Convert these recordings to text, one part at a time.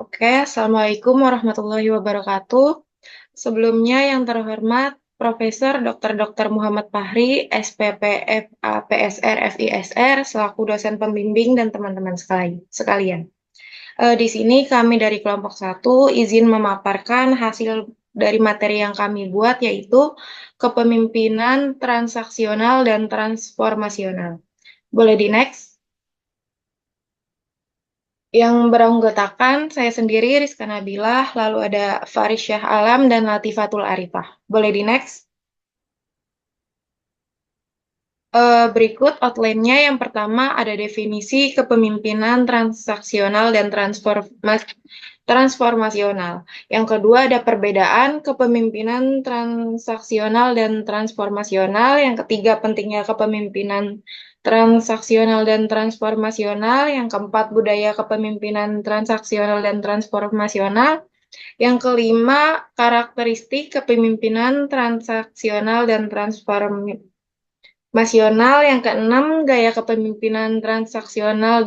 Oke, Assalamualaikum warahmatullahi wabarakatuh. Sebelumnya yang terhormat Profesor Dr. Muhammad Fahri, SPP, FA, PSR, FISR, selaku dosen pembimbing dan teman-teman sekalian. Di sini kami dari kelompok 1 izin memaparkan hasil dari materi yang kami buat, yaitu kepemimpinan transaksional dan transformasional. Boleh di next? Yang beranggotakan saya sendiri, Rizka Nabilah, lalu ada Faris Syah Alam dan Latifatul Arifah. Boleh di next? Berikut outline-nya. Yang pertama ada definisi kepemimpinan transaksional dan transformasional. Yang kedua ada perbedaan kepemimpinan transaksional dan transformasional. Yang ketiga pentingnya kepemimpinan transaksional dan transformasional. Yang keempat budaya kepemimpinan transaksional dan transformasional. Yang kelima karakteristik kepemimpinan transaksional dan transformasional. Yang keenam, gaya kepemimpinan transaksional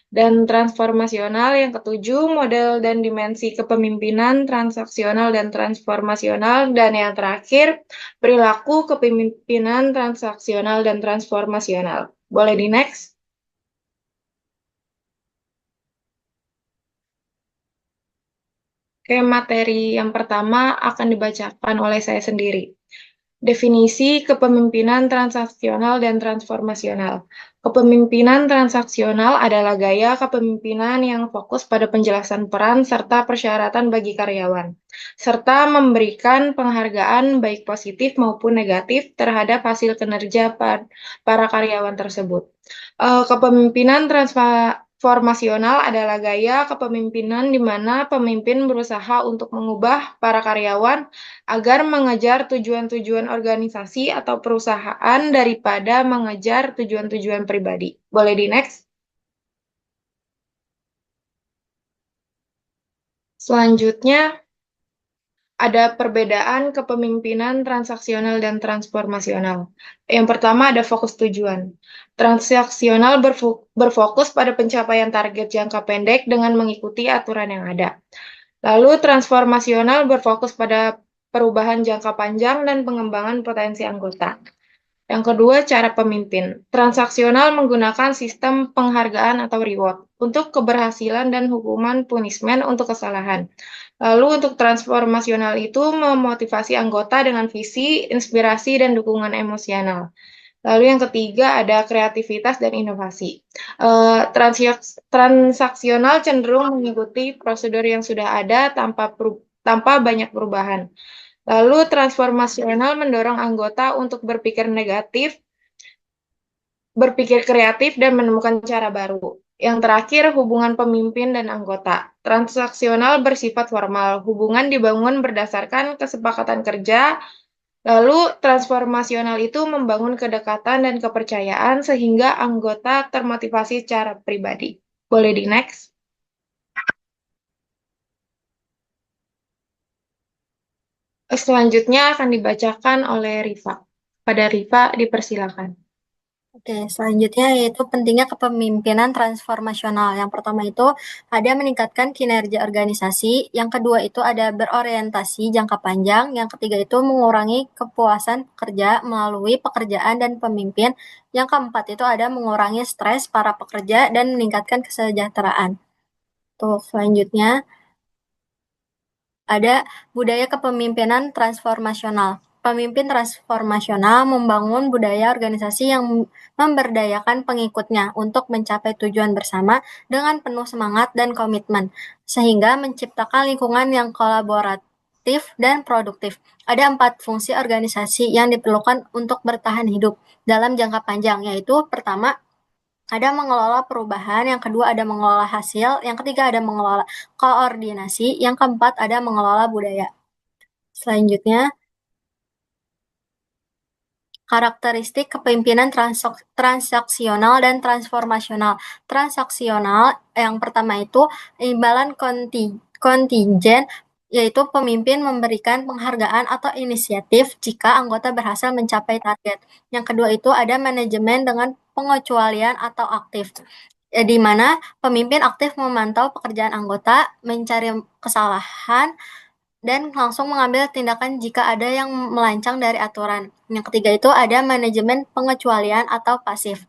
dan transformasional. Yang ketujuh, model dan dimensi kepemimpinan transaksional dan transformasional. Dan yang terakhir, perilaku kepemimpinan transaksional dan transformasional. Boleh di next? Oke, materi yang pertama akan dibacakan oleh saya sendiri. Definisi kepemimpinan transaksional dan transformasional. Kepemimpinan transaksional adalah gaya kepemimpinan yang fokus pada penjelasan peran serta persyaratan bagi karyawan, serta memberikan penghargaan baik positif maupun negatif terhadap hasil kinerja para karyawan tersebut. Kepemimpinan transformasional adalah gaya kepemimpinan di mana pemimpin berusaha untuk mengubah para karyawan agar mengejar tujuan-tujuan organisasi atau perusahaan daripada mengejar tujuan-tujuan pribadi. Boleh di next? Selanjutnya, ada perbedaan kepemimpinan transaksional dan transformasional. Yang pertama ada fokus tujuan. Transaksional berfokus pada pencapaian target jangka pendek dengan mengikuti aturan yang ada. Lalu transformasional berfokus pada perubahan jangka panjang dan pengembangan potensi anggota. Yang kedua, cara pemimpin. Transaksional menggunakan sistem penghargaan atau reward untuk keberhasilan dan hukuman punishment untuk kesalahan. Lalu untuk transformasional itu memotivasi anggota dengan visi, inspirasi, dan dukungan emosional. Lalu yang ketiga ada kreativitas dan inovasi. Transaksional cenderung mengikuti prosedur yang sudah ada tanpa banyak perubahan. Lalu transformasional mendorong anggota untuk berpikir kreatif dan menemukan cara baru. Yang terakhir, hubungan pemimpin dan anggota. Transaksional bersifat formal. Hubungan dibangun berdasarkan kesepakatan kerja. Lalu transformasional itu membangun kedekatan dan kepercayaan sehingga anggota termotivasi secara pribadi. Boleh di next? Selanjutnya akan dibacakan oleh Rifa. Pada Rifa, dipersilakan. Oke, selanjutnya yaitu pentingnya kepemimpinan transformasional. Yang pertama itu ada meningkatkan kinerja organisasi, yang kedua itu ada berorientasi jangka panjang, yang ketiga itu mengurangi kepuasan pekerja melalui pekerjaan dan pemimpin, yang keempat itu ada mengurangi stres para pekerja dan meningkatkan kesejahteraan. Tuh, selanjutnya ada budaya kepemimpinan transformasional. Pemimpin transformasional membangun budaya organisasi yang memberdayakan pengikutnya untuk mencapai tujuan bersama dengan penuh semangat dan komitmen, sehingga menciptakan lingkungan yang kolaboratif dan produktif. Ada 4 fungsi organisasi yang diperlukan untuk bertahan hidup dalam jangka panjang, yaitu pertama, ada mengelola perubahan, yang kedua ada mengelola hasil, yang ketiga ada mengelola koordinasi, yang keempat ada mengelola budaya. Selanjutnya, karakteristik kepemimpinan transaksional dan transformasional. Transaksional yang pertama itu imbalan kontingen, yaitu pemimpin memberikan penghargaan atau inisiatif jika anggota berhasil mencapai target. Yang kedua itu ada manajemen dengan pengecualian atau aktif. di mana pemimpin aktif memantau pekerjaan anggota, mencari kesalahan, dan langsung mengambil tindakan jika ada yang melancang dari aturan. Yang ketiga itu ada manajemen pengecualian atau pasif,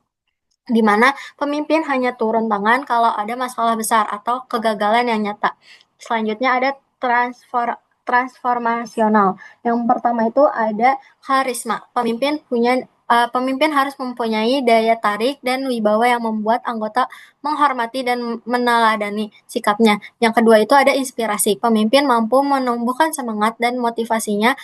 di mana pemimpin hanya turun tangan kalau ada masalah besar atau kegagalan yang nyata. Selanjutnya ada transformasional. Yang pertama itu ada karisma. Pemimpin harus mempunyai daya tarik dan wibawa yang membuat anggota menghormati dan meneladani sikapnya. Yang kedua itu ada inspirasi. Pemimpin mampu menumbuhkan semangat dan motivasinya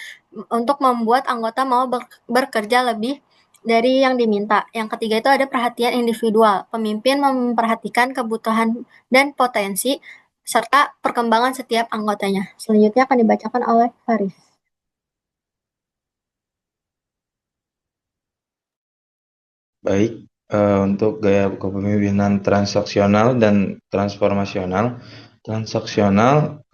untuk membuat anggota mau bekerja lebih dari yang diminta. Yang ketiga itu ada perhatian individual. Pemimpin memperhatikan kebutuhan dan potensi serta perkembangan setiap anggotanya. Selanjutnya akan dibacakan oleh Faris. Baik, untuk gaya kepemimpinan transaksional dan transformasional.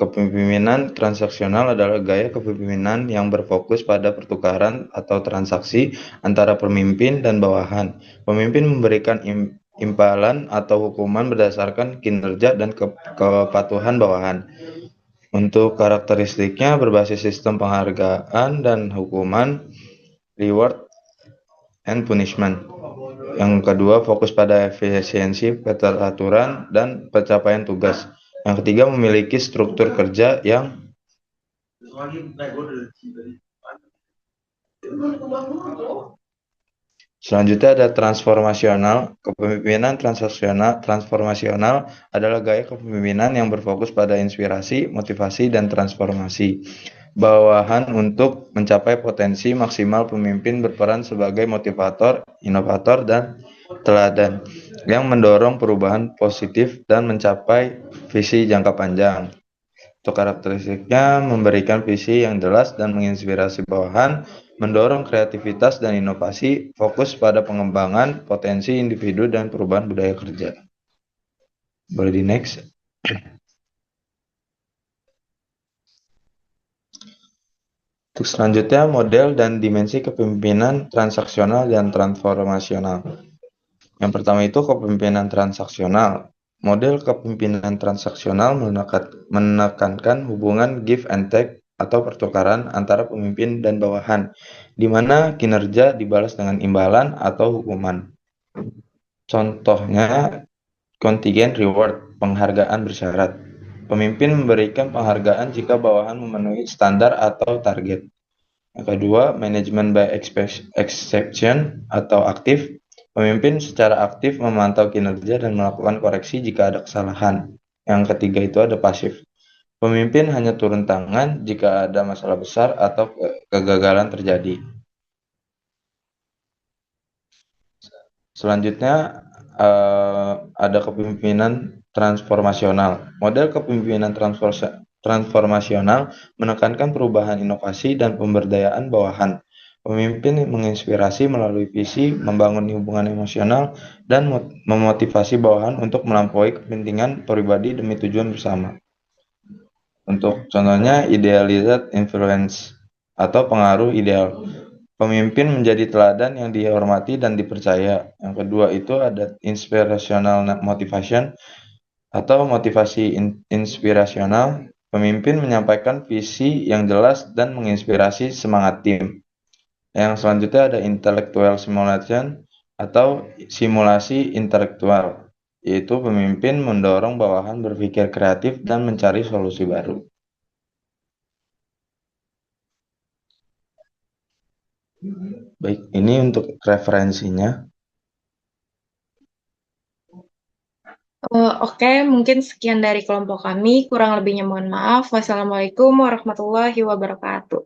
Kepemimpinan transaksional adalah gaya kepemimpinan yang berfokus pada pertukaran atau transaksi antara pemimpin dan bawahan. Pemimpin memberikan imbalan atau hukuman berdasarkan kinerja dan kepatuhan bawahan. Untuk karakteristiknya berbasis sistem penghargaan dan hukuman, reward and punishment. Yang kedua, fokus pada efisiensi, keteraturan, dan pencapaian tugas. Yang ketiga, memiliki struktur kerja yang selanjutnya ada transformasional. Kepemimpinan transformasional adalah gaya kepemimpinan yang berfokus pada inspirasi, motivasi, dan transformasi bawahan untuk mencapai potensi maksimal. Pemimpin berperan sebagai motivator, inovator, dan teladan yang mendorong perubahan positif dan mencapai visi jangka panjang. Untuk karakteristiknya, memberikan visi yang jelas dan menginspirasi bawahan, mendorong kreativitas dan inovasi, fokus pada pengembangan potensi individu dan perubahan budaya kerja. Boleh di next. Untuk selanjutnya, model dan dimensi kepemimpinan transaksional dan transformasional. Yang pertama itu kepemimpinan transaksional. Model kepemimpinan transaksional menekankan hubungan give and take atau pertukaran antara pemimpin dan bawahan, di mana kinerja dibalas dengan imbalan atau hukuman. Contohnya, contingent reward, penghargaan bersyarat. Pemimpin memberikan penghargaan jika bawahan memenuhi standar atau target. Yang kedua, manajemen by exception atau aktif. Pemimpin secara aktif memantau kinerja dan melakukan koreksi jika ada kesalahan. Yang ketiga itu ada pasif. Pemimpin hanya turun tangan jika ada masalah besar atau kegagalan terjadi. Selanjutnya ada kepemimpinan transformasional. Model kepemimpinan transformasional menekankan perubahan inovasi dan pemberdayaan bawahan. Pemimpin menginspirasi melalui visi, membangun hubungan emosional, dan memotivasi bawahan untuk melampaui kepentingan pribadi demi tujuan bersama. Untuk contohnya, idealized influence atau pengaruh ideal. Pemimpin menjadi teladan yang dihormati dan dipercaya. Yang kedua itu ada inspirational motivation atau motivasi inspirasional. Pemimpin menyampaikan visi yang jelas dan menginspirasi semangat tim. Yang selanjutnya ada intellectual simulation atau simulasi intelektual, yaitu pemimpin mendorong bawahan berpikir kreatif dan mencari solusi baru. Baik, ini untuk referensinya. Oke, mungkin sekian dari kelompok kami. Kurang lebihnya mohon maaf. Wassalamualaikum warahmatullahi wabarakatuh.